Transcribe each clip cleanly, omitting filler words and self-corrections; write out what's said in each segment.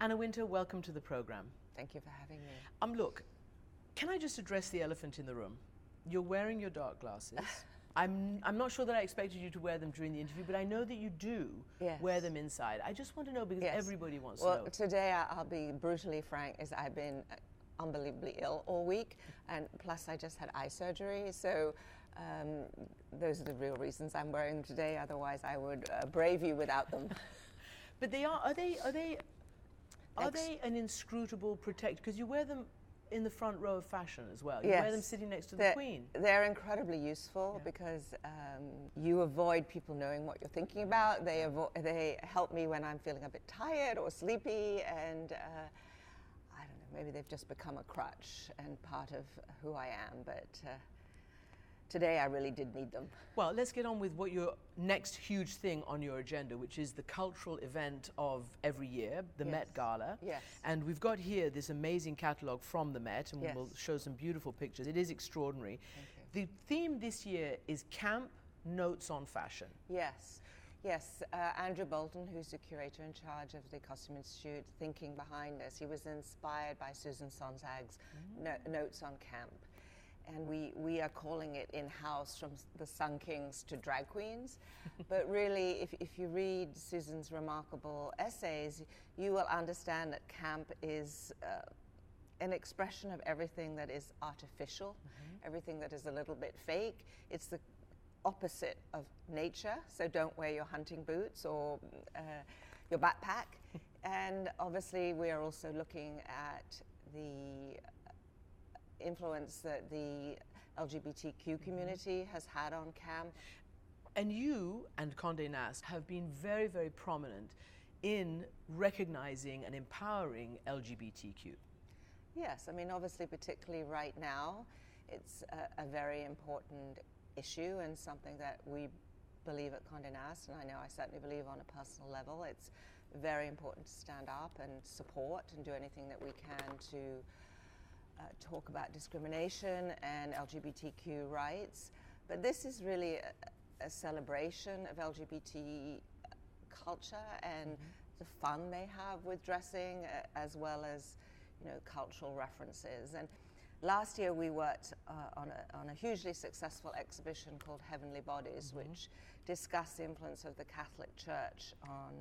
Anna Wintour, welcome to the program. Thank you for having me. Look, can I just address the elephant in the room? You're wearing your dark glasses. I'm not sure that I expected you to wear them during the interview, but I know that you do wear them inside. I just want to know because everybody wants to know. Well, today I'll be brutally frank, is I've been unbelievably ill all week, and plus I just had eye surgery, so those are the real reasons I'm wearing them today. Otherwise, I would brave you without them. But are they an inscrutable protector? Because you wear them in the front row of fashion as well. You wear them sitting next to the Queen. They're incredibly useful because you avoid people knowing what you're thinking about. They help me when I'm feeling a bit tired or sleepy, and I don't know, maybe they've just become a crutch and part of who I am, but today I really did need them. Well, let's get on with what your next huge thing on your agenda, which is the cultural event of every year, the Met Gala. Yes. And we've got here this amazing catalogue from the Met, and we'll show some beautiful pictures. It is extraordinary. The theme this year is Camp Notes on Fashion. Yes. Yes, Andrew Bolton, who's the curator in charge of the Costume Institute, thinking behind this. He was inspired by Susan Sontag's Notes on Camp. And we are calling it in-house from the Sun Kings to drag queens. But really, if you read Susan's remarkable essays, you will understand that camp is an expression of everything that is artificial, everything that is a little bit fake. It's the opposite of nature, so don't wear your hunting boots or your backpack. And obviously, we are also looking at the influence that the LGBTQ community has had on camp. And you and Condé Nast have been very, very prominent in recognizing and empowering LGBTQ. Yes, I mean, obviously, particularly right now, it's a very important issue and something that we believe at Condé Nast, and I know I certainly believe on a personal level. It's very important to stand up and support and do anything that we can to talk about discrimination and LGBTQ rights. But this is really a celebration of LGBT culture and the fun they have with dressing, as well as, you know, cultural references. And last year we worked on a hugely successful exhibition called Heavenly Bodies, which discussed the influence of the Catholic Church on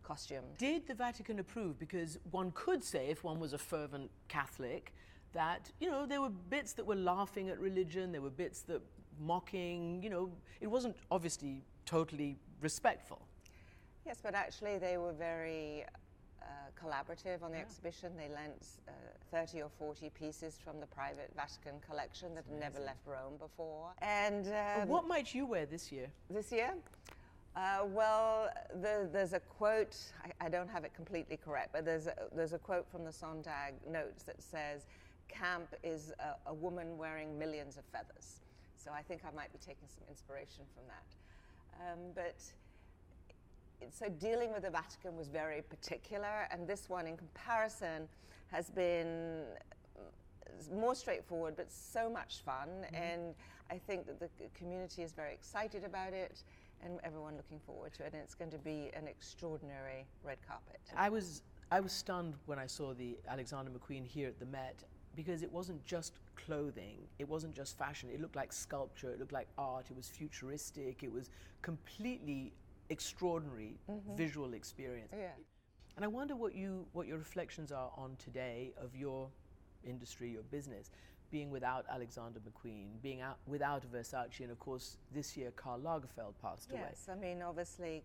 costume. Did the Vatican approve? Because one could say, if one was a fervent Catholic, that, you know, there were bits that were laughing at religion, there were bits that mocking, you know, it wasn't obviously totally respectful. Yes, but actually they were very collaborative on the exhibition. They lent 30 or 40 pieces from the private Vatican collection that had never left Rome before. And what might you wear this year? This year? Well, there's a quote, I don't have it completely correct, but there's a quote from the Sontag notes that says, "Camp is a woman wearing millions of feathers." So I think I might be taking some inspiration from that. So dealing with the Vatican was very particular, and this one in comparison has been more straightforward, but so much fun. And I think that the community is very excited about it, and everyone looking forward to it, and it's going to be an extraordinary red carpet. I was stunned when I saw the Alexander McQueen here at the Met, because it wasn't just clothing, it wasn't just fashion, it looked like sculpture, it looked like art, it was futuristic, it was completely extraordinary visual experience. Yeah. And I wonder what your reflections are on today of your industry, your business, being without Alexander McQueen, being without Versace, and of course this year Karl Lagerfeld passed away. Yes, I mean, obviously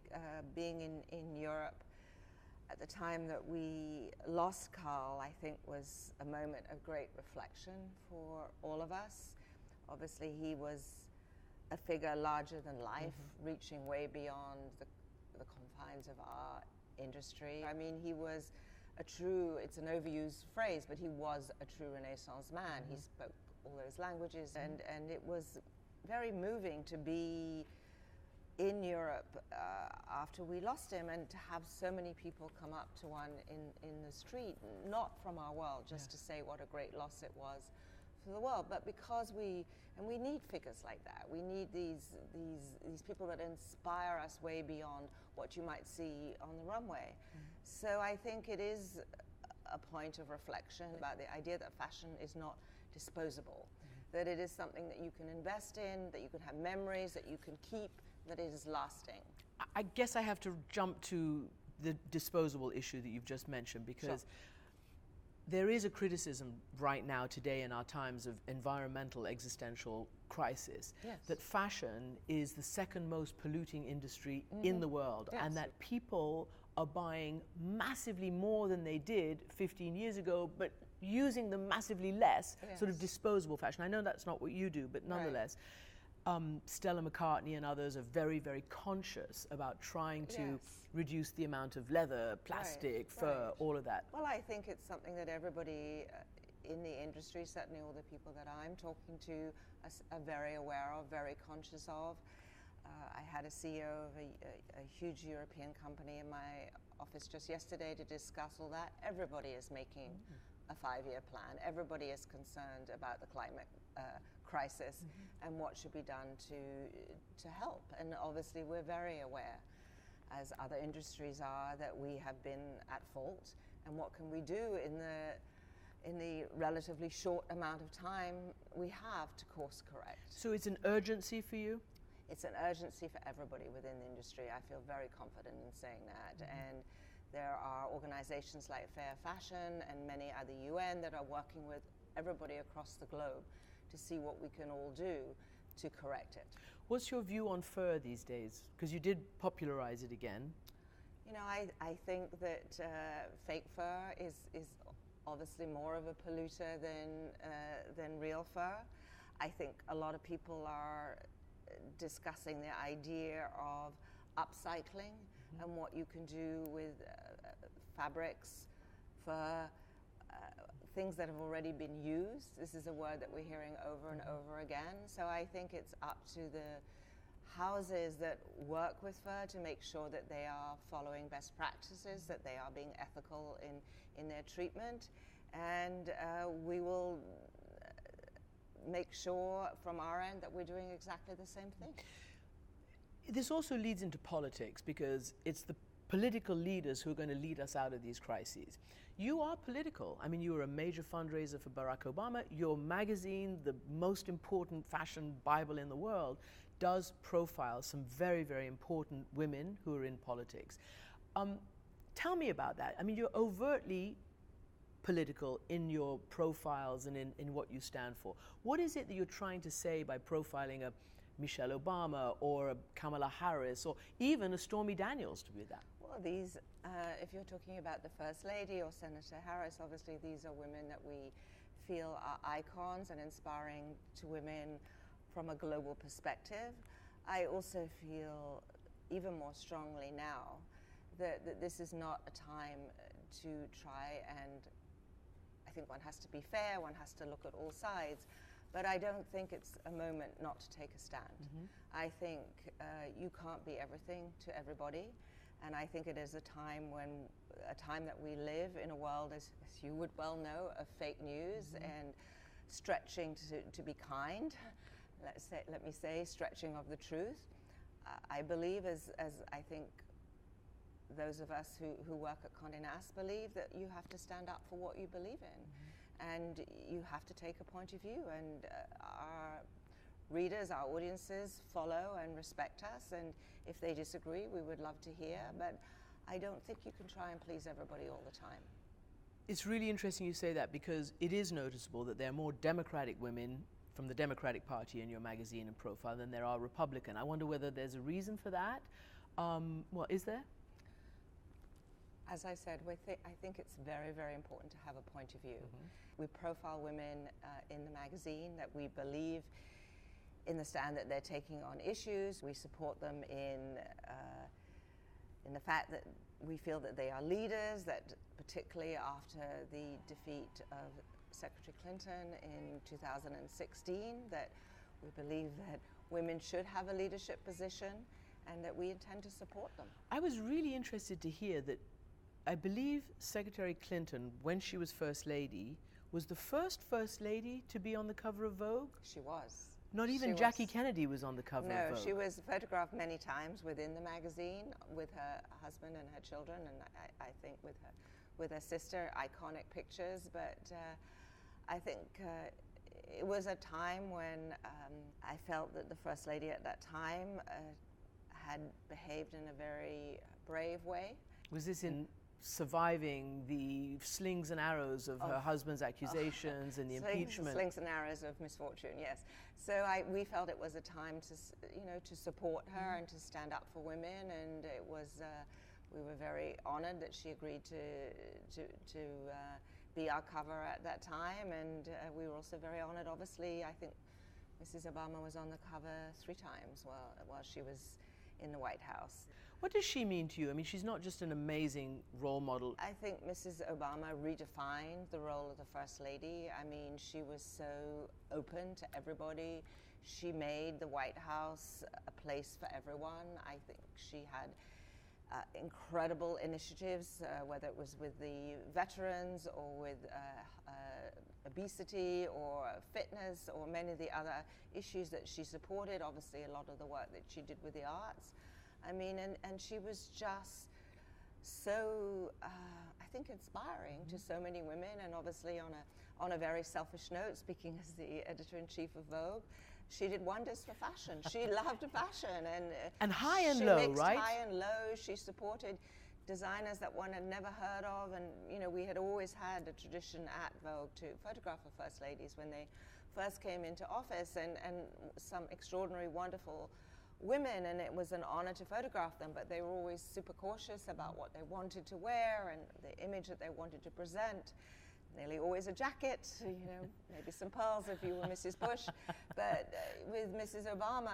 being in Europe at the time that we lost Karl, I think was a moment of great reflection for all of us. Obviously he was a figure larger than life, reaching way beyond the confines of our industry. I mean, he was a true, it's an overused phrase, but he was a true Renaissance man. He spoke all those languages, and it was very moving to be in Europe after we lost him, and to have so many people come up to one in the street, not from our world, just to say what a great loss it was for the world, but because we need figures like that. We need these people that inspire us way beyond what you might see on the runway. So I think it is a point of reflection about the idea that fashion is not disposable, that it is something that you can invest in, that you can have memories, that you can keep, that it is lasting. I guess I have to jump to the disposable issue that you've just mentioned, because there is a criticism right now today in our times of environmental existential crisis that fashion is the second most polluting industry in the world, and that people are buying massively more than they did 15 years ago, but using them massively less, sort of disposable fashion. I know that's not what you do, but nonetheless, Stella McCartney and others are very, very conscious about trying to reduce the amount of leather, plastic, fur, all of that. Well, I think it's something that everybody in the industry, certainly all the people that I'm talking to, are very aware of, very conscious of. I had a CEO of a huge European company in my office just yesterday to discuss all that. Everybody is making a 5-year plan. Everybody is concerned about the climate crisis and what should be done to help. And obviously we're very aware, as other industries are, that we have been at fault, and what can we do in the relatively short amount of time we have to course correct. So it's an urgency for you? It's an urgency for everybody within the industry. I feel very confident in saying that. And there are organizations like Fair Fashion and many other UN that are working with everybody across the globe to see what we can all do to correct it. What's your view on fur these days? Because you did popularize it again. You know, I think that fake fur is obviously more of a polluter than real fur. I think a lot of people are discussing the idea of upcycling and what you can do with fabrics, fur, things that have already been used. This is a word that we're hearing over and over again. So I think it's up to the houses that work with fur to make sure that they are following best practices, that they are being ethical in their treatment, and we will make sure from our end that we're doing exactly the same thing. This also leads into politics, because it's the political leaders who are going to lead us out of these crises. You are political. I mean, you were a major fundraiser for Barack Obama. Your magazine, the most important fashion Bible in the world, does profile some very, very important women who are in politics. Tell me about that. I mean, you're overtly political in your profiles and in what you stand for. What is it that you're trying to say by profiling a Michelle Obama or a Kamala Harris or even a Stormy Daniels to be that? Well, these, if you're talking about the First Lady or Senator Harris, obviously these are women that we feel are icons and inspiring to women from a global perspective. I also feel even more strongly now that this is not a time to try and, I think one has to be fair, one has to look at all sides, but I don't think it's a moment not to take a stand. I think you can't be everything to everybody, and I think it is a time that we live in a world, as you would well know, of fake news and stretching to be kind. Let me say, stretching of the truth. I believe, as I think those of us who work at Condé Nast believe, that you have to stand up for what you believe in. And you have to take a point of view, and our readers, our audiences follow and respect us, and if they disagree, we would love to hear, but I don't think you can try and please everybody all the time. It's really interesting you say that, because it is noticeable that there are more Democratic women from the Democratic Party in your magazine and profile than there are Republican. I wonder whether there's a reason for that. Well, is there? As I said, I think it's very, very important to have a point of view. We profile women in the magazine, that we believe in the stand that they're taking on issues. We support them in the fact that we feel that they are leaders, that particularly after the defeat of Secretary Clinton in 2016, that we believe that women should have a leadership position and that we intend to support them. I was really interested to hear that I believe Secretary Clinton, when she was First Lady, was the first First Lady to be on the cover of Vogue. She was. Not even Jackie Kennedy was on the cover of Vogue. No, she was photographed many times within the magazine with her husband and her children, and I think with her sister, iconic pictures. But I think it was a time when I felt that the First Lady at that time had behaved in a very brave way. Was this in surviving the slings and arrows of her husband's accusations and the impeachment? Slings and arrows of misfortune, yes. So we felt it was a time to support her and to stand up for women, and it was we were very honored that she agreed to be our cover at that time, and we were also very honored. Obviously, I think Mrs. Obama was on the cover 3 times while she was in the White House. What does she mean to you? I mean, she's not just an amazing role model. I think Mrs. Obama redefined the role of the First Lady. I mean, she was so open to everybody. She made the White House a place for everyone. I think she had incredible initiatives, whether it was with the veterans or with obesity or fitness or many of the other issues that she supported. Obviously, a lot of the work that she did with the arts. I mean, and she was just so, I think, inspiring to so many women. And obviously, on a very selfish note, speaking as the editor-in-chief of Vogue, she did wonders for fashion. She loved fashion, and high and she low, mixed right? High and low. She supported designers that one had never heard of, and we had always had a tradition at Vogue to photograph the First Ladies when they first came into office, and some extraordinary, wonderful women, and it was an honor to photograph them, but they were always super cautious about what they wanted to wear and the image that they wanted to present. Nearly always a jacket, maybe some pearls if you were Mrs. Bush. But with Mrs. Obama,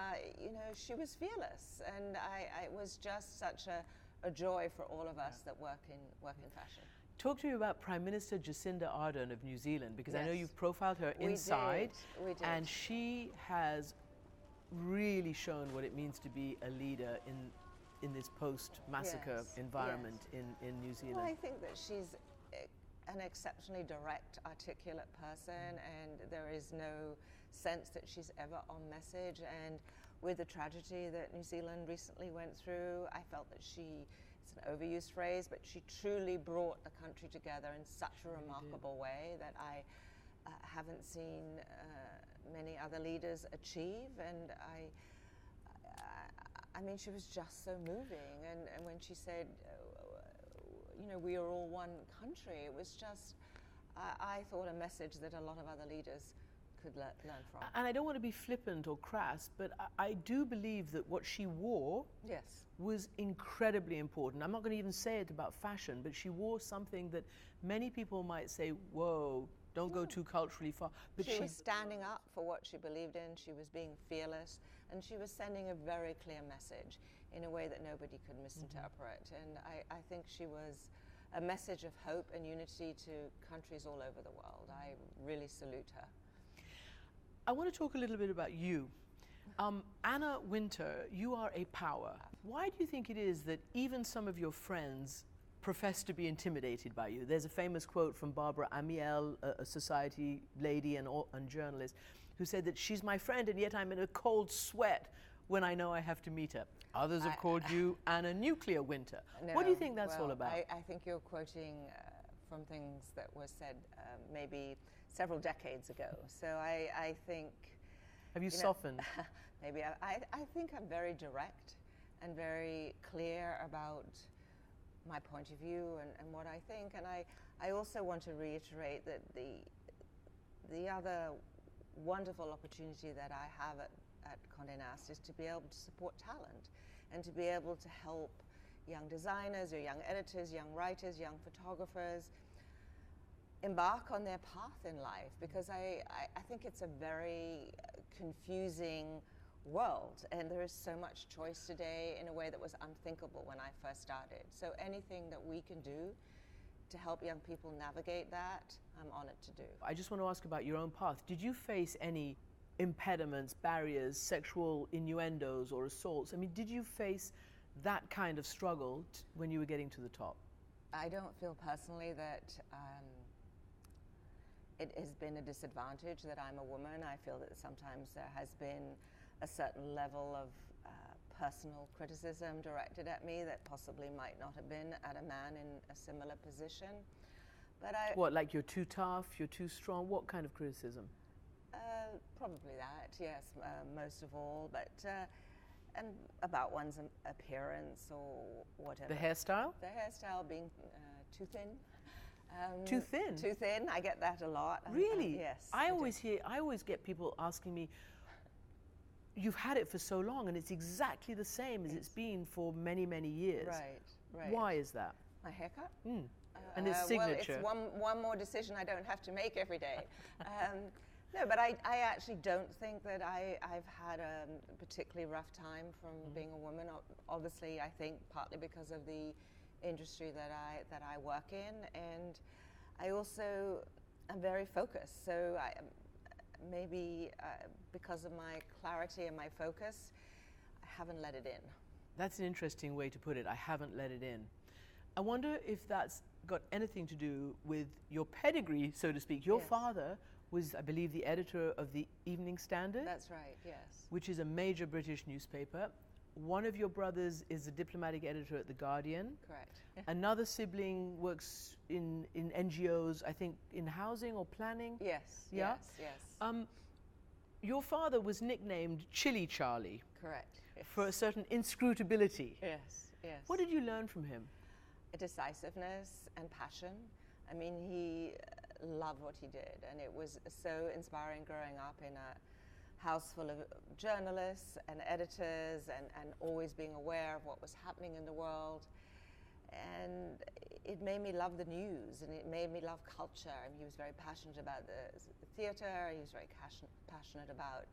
she was fearless, and it was just such a joy for all of us that work in fashion. Talk to me about Prime Minister Jacinda Ardern of New Zealand, because I know Yes. you've profiled her inside, We did. and she has really shown what it means to be a leader in this post-massacre Yes, environment in New Zealand. Well, I think that she's an exceptionally direct, articulate person, and there is no sense that she's ever on message. And with the tragedy that New Zealand recently went through, I felt that it's an overused phrase, but she truly brought the country together in such a remarkable way that I haven't seen many other leaders achieve. And I mean, she was just so moving. And when she said, we are all one country, it was just, I thought, a message that a lot of other leaders could learn from. And I don't want to be flippant or crass, but I do believe that what she wore was incredibly important. I'm not going to even say it about fashion, but she wore something that many people might say, whoa, don't go too culturally far. But she was standing up for what she believed in, she was being fearless, and she was sending a very clear message in a way that nobody could misinterpret. And I think she was a message of hope and unity to countries all over the world. I really salute her. I want to talk a little bit about you. Anna Wintour, you are a power. Why do you think it is that even some of your friends profess to be intimidated by you? There's a famous quote from Barbara Amiel, a society lady and journalist, who said that she's my friend and yet I'm in a cold sweat when I know I have to meet her. Others have called you Anna Nuclear Winter. No, what do you think that's all about? I think you're quoting from things that were said maybe several decades ago. So I think... Have you softened? Maybe. I think I'm very direct and very clear about my point of view and what I think. And I also want to reiterate that the other wonderful opportunity that I have at Condé Nast is to be able to support talent and to be able to help young designers or young editors, young writers, young photographers embark on their path in life, because I think it's a very confusing world, and there is so much choice today in a way that was unthinkable when I first started. So anything that we can do to help young people navigate that, I'm honored to do. I just want to ask about your own path. Did you face any impediments, barriers, sexual innuendos or assaults? I mean, did you face that kind of struggle when you were getting to the top? I don't feel personally that it has been a disadvantage that I'm a woman. I feel that sometimes there has been a certain level of personal criticism directed at me that possibly might not have been at a man in a similar position. But What, like you're too tough, you're too strong? What kind of criticism? Probably that, yes, most of all. But and about one's appearance or whatever. The hairstyle? The hairstyle being too thin. Too thin? Too thin. I get that a lot. Really? Yes. I always get people asking me, you've had it for so long and it's exactly the same as it's been for many, many years. Right, right. Why is that? My haircut? And its signature? Well, it's one more decision I don't have to make every day. No, but I actually don't think that I've had a particularly rough time from being a woman. Obviously, I think partly because of the industry that I work in, and I also am very focused. So maybe because of my clarity and my focus, I haven't let it in. That's an interesting way to put it. I haven't let it in. I wonder if that's got anything to do with your pedigree, so to speak. Your father was, I believe, the editor of the Evening Standard. That's right, yes. Which is a major British newspaper. One of your brothers is a diplomatic editor at The Guardian. Correct. Another sibling works in NGOs, I think, in housing or planning. Yes, yeah? yes. Your father was nicknamed Chilly Charlie. Correct. Yes. For a certain inscrutability. Yes, yes. What did you learn from him? Decisiveness and passion. I mean, he loved what he did, and it was so inspiring growing up in a house full of journalists and editors, and always being aware of what was happening in the world. And it made me love the news, and it made me love culture. And he was very passionate about the theatre. He was very passionate about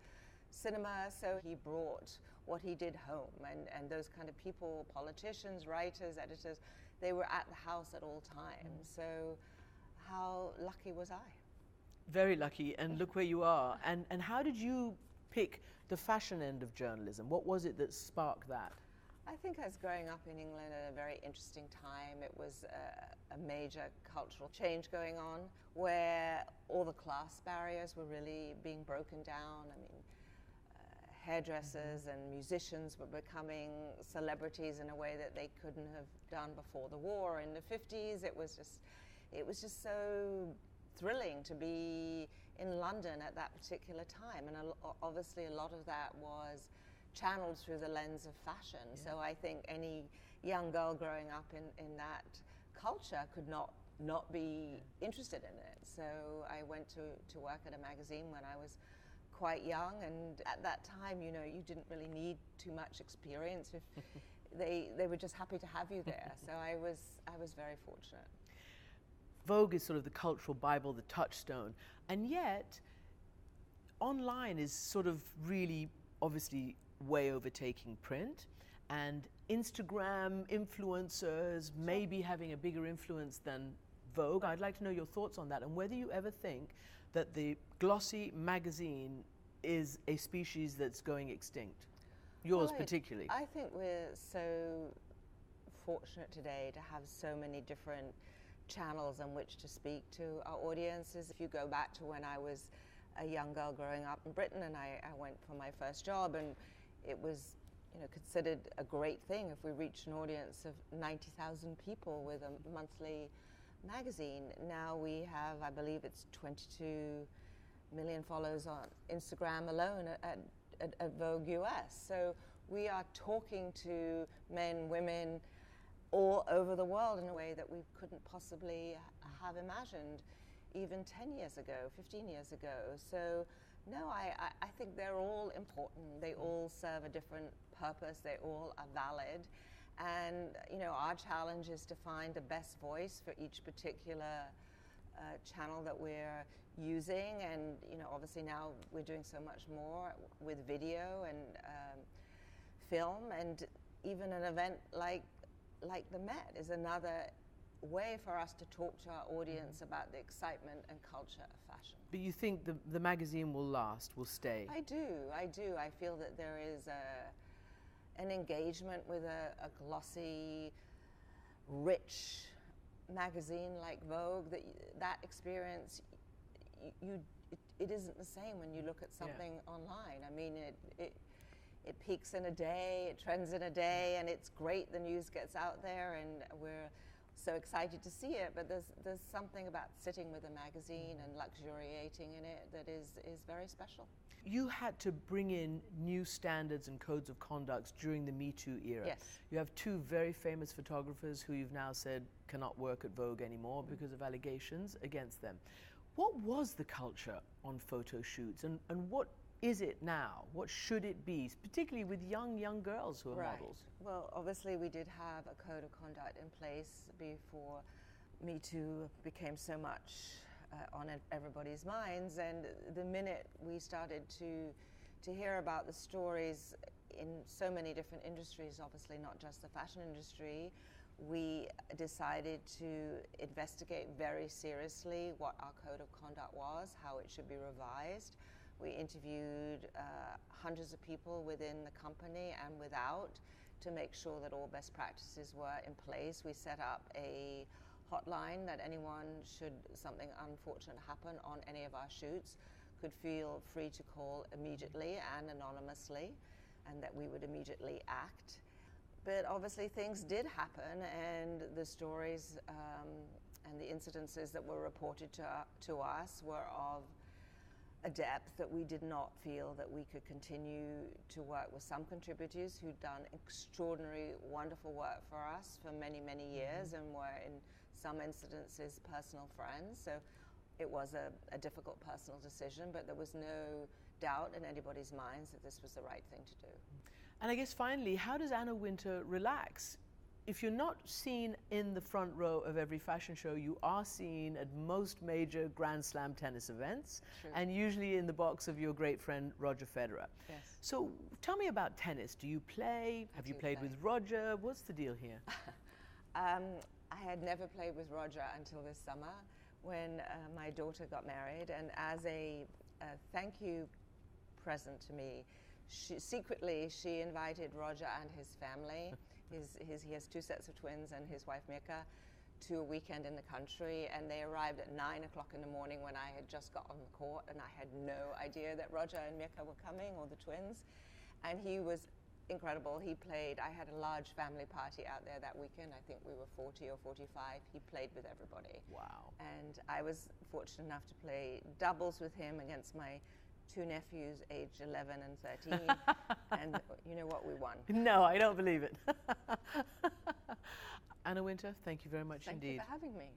cinema. So he brought what he did home, and those kind of people, politicians, writers, editors, they were at the house at all times. So how lucky was I? Very lucky, and look where you are. And how did you pick the fashion end of journalism? What was it that sparked that? I think I was growing up in England at a very interesting time. It was a major cultural change going on where all the class barriers were really being broken down. I mean, hairdressers and musicians were becoming celebrities in a way that they couldn't have done before the war. In the 50s, it was just so thrilling to be in London at that particular time. And obviously a lot of that was channeled through the lens of fashion. Yeah. So I think any young girl growing up in that culture could not be interested in it. So I went to work at a magazine when I was quite young, and at that time, you know, you didn't really need too much experience. If they were just happy to have you there. So I was very fortunate. Vogue is sort of the cultural Bible, the touchstone, and yet online is sort of really obviously way overtaking print, and Instagram influencers may be having a bigger influence than Vogue. I'd like to know your thoughts on that, and whether you ever think that the glossy magazine is a species that's going extinct. Yours particularly. I think we're so fortunate today to have so many different channels on which to speak to our audiences. If you go back to when I was a young girl growing up in Britain, and I went for my first job, and it was, you know, considered a great thing if we reached an audience of 90,000 people with a monthly magazine. Now we have, I believe it's 22 million followers on Instagram alone at Vogue US. So we are talking to men, women all over the world in a way that we couldn't possibly have imagined even 10 years ago, 15 years ago. So no, I think they're all important. They all serve a different purpose. They all are valid. And, you know, our challenge is to find the best voice for each particular channel that we're using. And, you know, obviously now we're doing so much more with video and film, and even an event like the Met is another way for us to talk to our audience about the excitement and culture of fashion. But you think the magazine will last, will stay? I do. I feel that there is an engagement with a glossy, rich magazine like Vogue, that experience it isn't the same when you look at something online. I mean, it peaks in a day, it trends in a day, and it's great the news gets out there, and we're so excited to see it. But there's something about sitting with a magazine and luxuriating in it that is very special. You had to bring in new standards and codes of conduct during the Me Too era. Yes. You have two very famous photographers who you've now said cannot work at Vogue anymore because of allegations against them. What was the culture on photo shoots, and what is it now? What should it be, particularly with young girls who are models? Well, obviously we did have a code of conduct in place before Me Too became so much on everybody's minds, and the minute we started to hear about the stories in so many different industries, obviously not just the fashion industry, we decided to investigate very seriously what our code of conduct was, how it should be revised. We interviewed hundreds of people within the company and without to make sure that all best practices were in place. We set up a hotline that anyone, should something unfortunate happen on any of our shoots, could feel free to call immediately and anonymously, and that we would immediately act. But obviously things did happen, and the stories and the incidences that were reported to us were of a depth that we did not feel that we could continue to work with some contributors who'd done extraordinary, wonderful work for us for many, many years, and were in some incidences personal friends. So it was a difficult personal decision, but there was no doubt in anybody's minds that this was the right thing to do. And I guess finally, how does Anna Wintour relax? If you're not seen in the front row of every fashion show, you are seen at most major Grand Slam tennis events. True. And usually in the box of your great friend Roger Federer. Yes. So tell me about tennis. Do you play? Have you played with Roger? What's the deal here? I had never played with Roger until this summer when my daughter got married, and as a thank you present to me, secretly she invited Roger and his family. He has two sets of twins and his wife Mika to a weekend in the country, and they arrived at 9 o'clock in the morning when I had just got on the court, and I had no idea that Roger and Mika were coming, or the twins. And he was incredible. He played. I had a large family party out there that weekend. I think we were 40 or 45. He played with everybody. Wow. And I was fortunate enough to play doubles with him against my two nephews, aged 11 and 13, and you know what, we won. No, I don't believe it. Anna Wintour, thank you very much indeed. Thank you for having me.